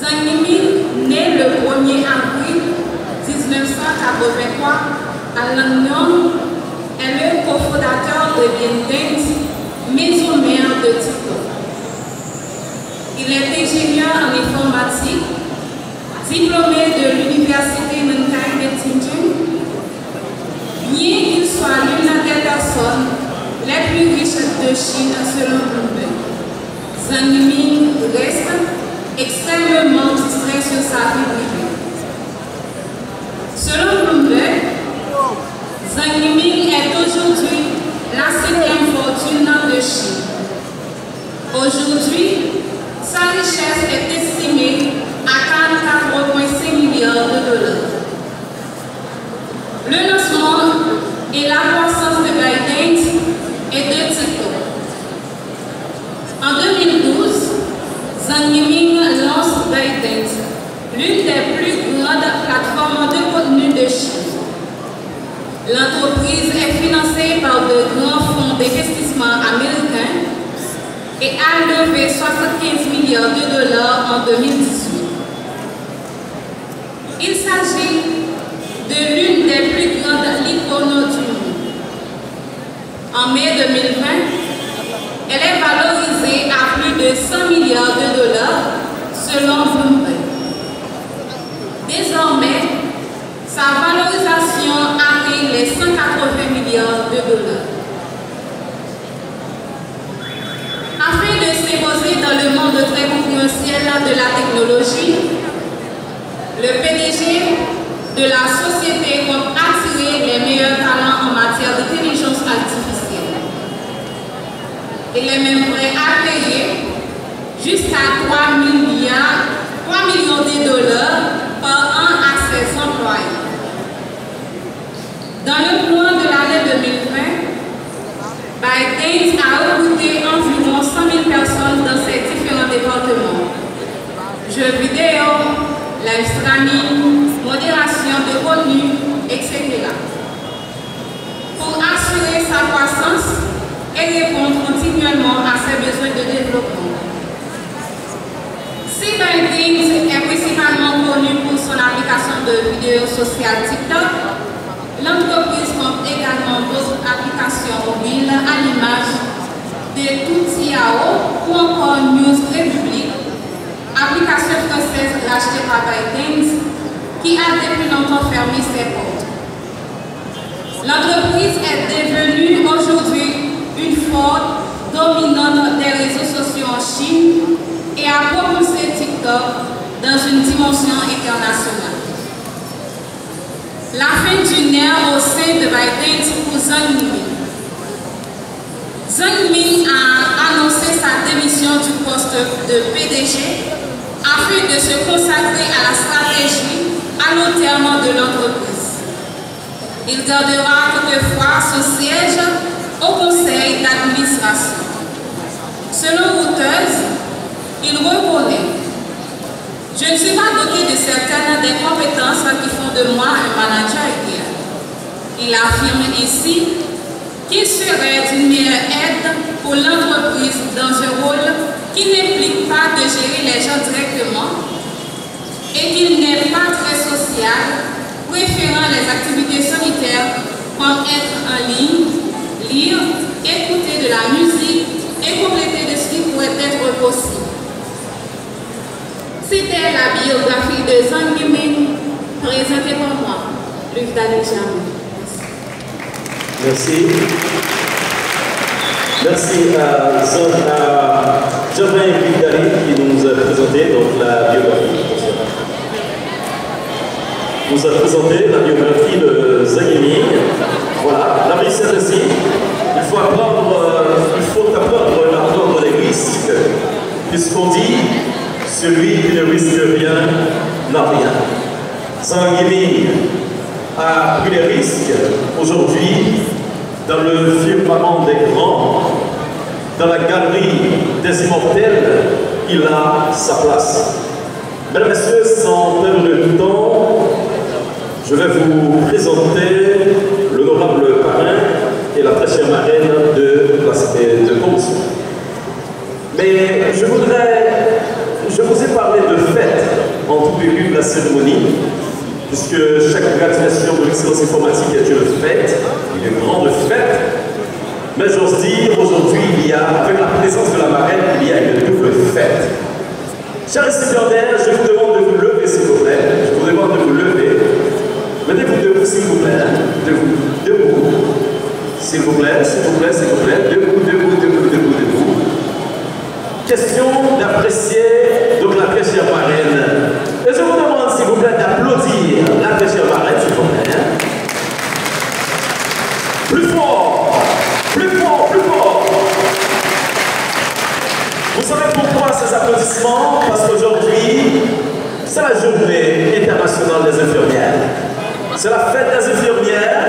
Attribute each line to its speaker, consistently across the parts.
Speaker 1: Zhang Yiming, né le 1er avril 1983 à Langnam, est le cofondateur de ByteDance, maison mère de TikTok. Il est ingénieur en informatique, diplômé de l'université Nankai de Tianjin. Bien qu'il soit l'une des personnes les plus riches de Chine selon Bloomberg, Zhang Yiming reste extrêmement distrait sur sa vie privée. Selon Bloomberg, Zhang Yiming est aujourd'hui la 7e fortune de Chine. Aujourd'hui, sa richesse est estimée à 44,5 milliards de dollars. Le lancement et la croissance de ByteDance et de TikTok. En 2012, Zhang Yiming lance ByteDance, l'une des plus grandes plateformes de contenu de Chine. L'entreprise est financée par de grands fonds d'investissement américains et a levé 75 milliards de dollars en 2018. Il s'agit de l'une des plus grandes licornes du monde. En mai 2020, elle est valorisée à plus de 100 milliards de dollars selon Bloomberg. Désormais, sa valorisation atteint les 180 milliards de dollars. Afin de s'imposer dans le monde très concurrentiel de la technologie, le PDG de la société compte attirer les meilleurs talents en matière d'intelligence artificielle. Il est même prêt à payer jusqu'à 3 millions de dollars par an à ses employés. Dans le courant de l'année 2020, ByteDance a recruté environ 100 000 personnes dans ses différents départements: jeux vidéo, live streaming, modération de contenu, etc. Pour assurer sa croissance et répondre continuellement à ses besoins de développement. Si ByteDance est principalement connue pour son application de vidéos sociales TikTok, l'entreprise compte également d'autres applications mobiles à l'image de Toutiao ou encore News Republic, application française rachetée par ByteDance qui a depuis longtemps fermé ses portes. L'entreprise est devenue aujourd'hui une forte dominante des réseaux sociaux en Chine et a propulsé TikTok dans une dimension internationale. La fin du nerf au sein de ByteDance pour Zhang Yiming. Zhang Yiming a annoncé sa démission du poste de PDG afin de se consacrer à la stratégie à long terme de l'entreprise. Il gardera toutefois son siège au conseil d'administration. Selon Reuters, il reconnaît: je ne suis pas doté de certaines des compétences qui font de moi un manager idéal. Il affirme ainsi qu'il serait d'une meilleure aide pour l'entreprise dans un rôle qui n'implique pas de gérer les gens directement et qu'il n'est pas très social, préférant les activités solitaires comme être en ligne, lire, écouter de la musique et compléter de ce qui pourrait être possible. C'était la biographie de Zhang Yiming, présentée par moi, Luc Danejam.
Speaker 2: Merci. Merci à Germain Vitali qui nous a présenté donc, la biographie. Nous a présenté la biographie de Zhang Yiming. Voilà, la vie c'est celle-ci. Il faut apprendre à prendre les risques, puisqu'on dit celui qui ne risque rien n'a rien. Zhang Yiming a pris les risques aujourd'hui dans le firmament des grands, dans la galerie des immortels, il a sa place. Mesdames et messieurs, sans perdre de temps, je vais vous présenter l'honorable parrain et la très chère marraine de la cité de Commission. Mais je vous ai parlé de fête la cérémonie, puisque chaque graduation de l'excellence informatique est une fête, une grande fête. Mais j'ose dire, aujourd'hui, il y a, avec la présence de la marraine, il y a une double fête. Chers récipiendaires, je vous demande de vous lever, s'il vous plaît. Je vous demande de vous lever. Mettez-vous debout, s'il vous plaît. Debout, debout. S'il vous plaît, s'il vous plaît, s'il vous plaît. Debout, debout, debout, debout, debout. Question d'apprécier donc la très chère marraine. Et je vous demande, s'il vous plaît, d'applaudir la très chère marraine, s'il vous plaît. Plus fort, plus fort, plus fort. Vous savez pourquoi ces applaudissements? Parce qu'aujourd'hui, c'est la journée internationale des infirmières. C'est la fête des infirmières.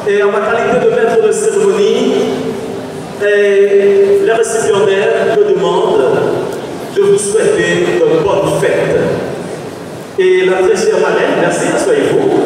Speaker 2: Et en ma qualité de maître de cérémonie, les récipiendaires me demandent de vous souhaiter une bonne fête. Et la très chère marraine, merci, asseyez-vous.